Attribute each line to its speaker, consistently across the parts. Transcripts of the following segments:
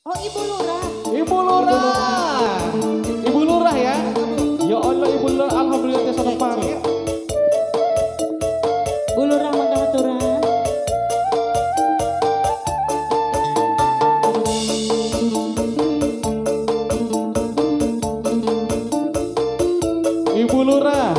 Speaker 1: Oh, Ibu Lurah.
Speaker 2: Ibu Lurah. Ibu Lurah ya. Ya Allah Ibu Lurah, alhamdulillah teh sono pamit.
Speaker 1: Bu Lurah mangga haturan.
Speaker 2: Ibu Lurah.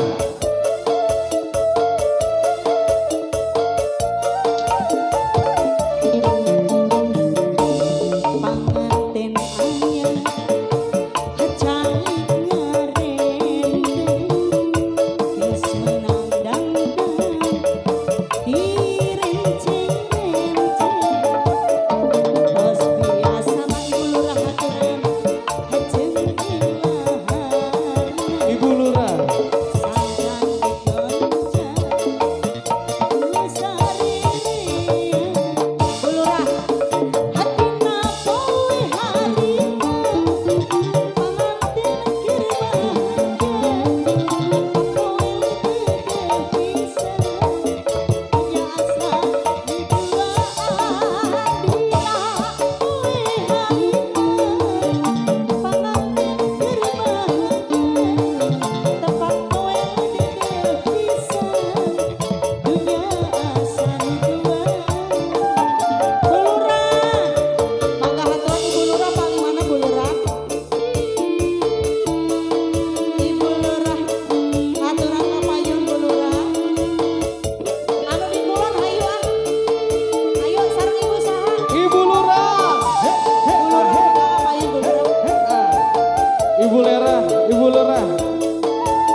Speaker 2: Ibu Lurah, Ibu Lurah.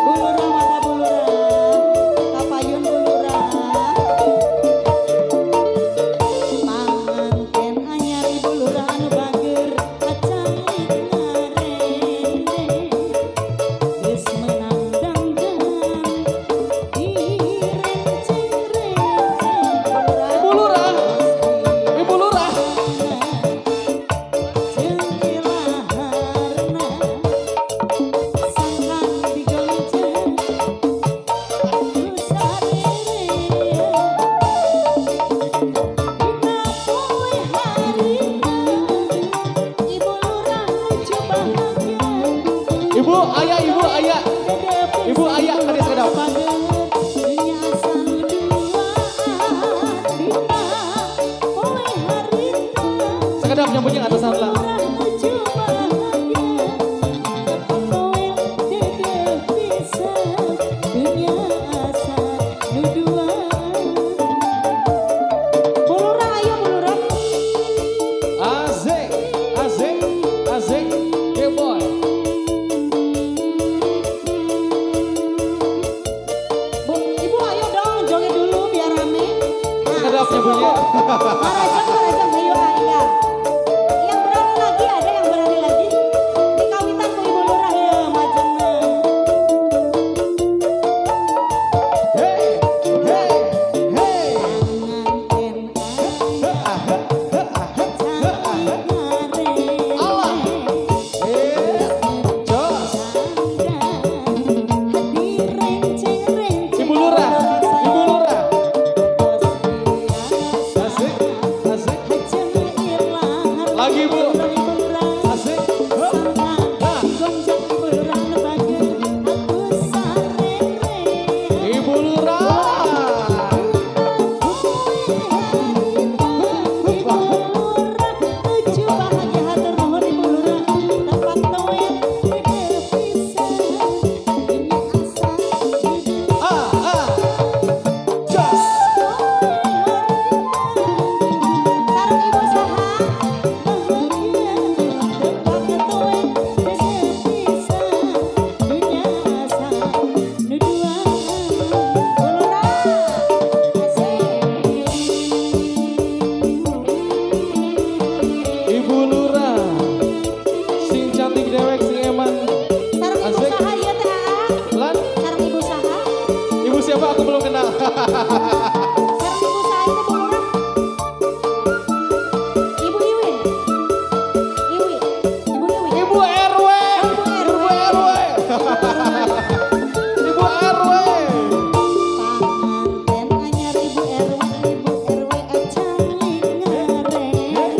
Speaker 1: Bu Lurah mangga Bu Lurah. Kapayun Bu Lurah. Panganten anyar Ibu Lurah anu bager acan ngarende. Geus meunang dangdang direnceng-renceng.
Speaker 2: Ibu Lurah. Ibu Lurah. Ibu, ayah, ibu, ayah. Ibu, ayah, kadis kedap. Sekedap nyambungnya atas salah. Asik, asik, asik, yeah boy.
Speaker 1: Ibu ayo dong joget dulu biar rame.
Speaker 2: Sekedap nyambungnya.
Speaker 1: Marajang ayo ayah. Yang berani lagi ada yang berani lagi. Dikawitan ku Ibu Lurah ya majengna.
Speaker 2: Hey, hey, hey. Allah. Jos. Ibu Lurah, Ibu Lurah. Asik, asik. Lagi Bu. Asik. Nah, Ibu Lurah. Ah, ah. Jos. Ibu Lurah. Sing cantik dewek, sing eman. Asik. Lan, ibu siapa aku belum kenal. Ibu RW. Ibu RW. Ibu RW.
Speaker 1: Panganten anyar Ibu RW acan ngarende.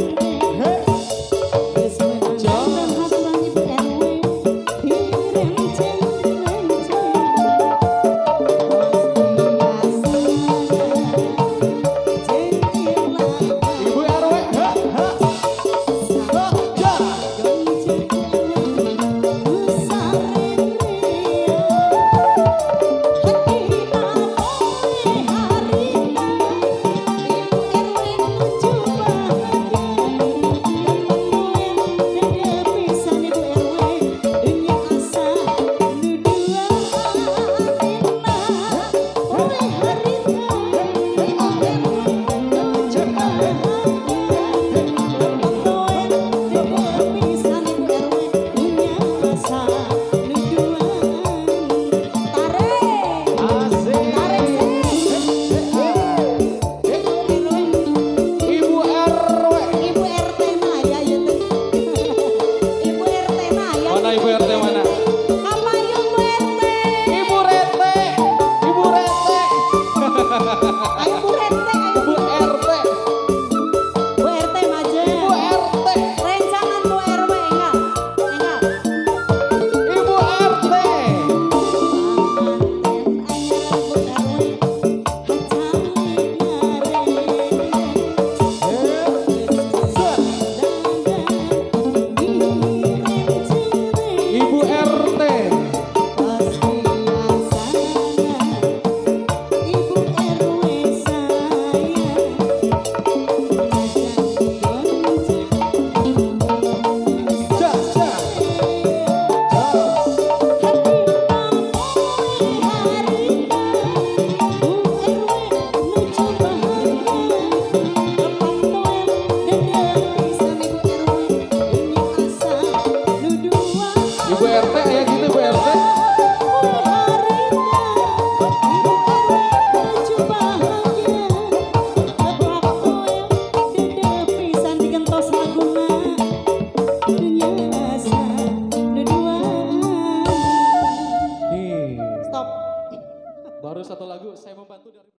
Speaker 2: RT kayak gitu Bu RT.
Speaker 1: Stop.
Speaker 2: Baru satu lagu saya membantu dari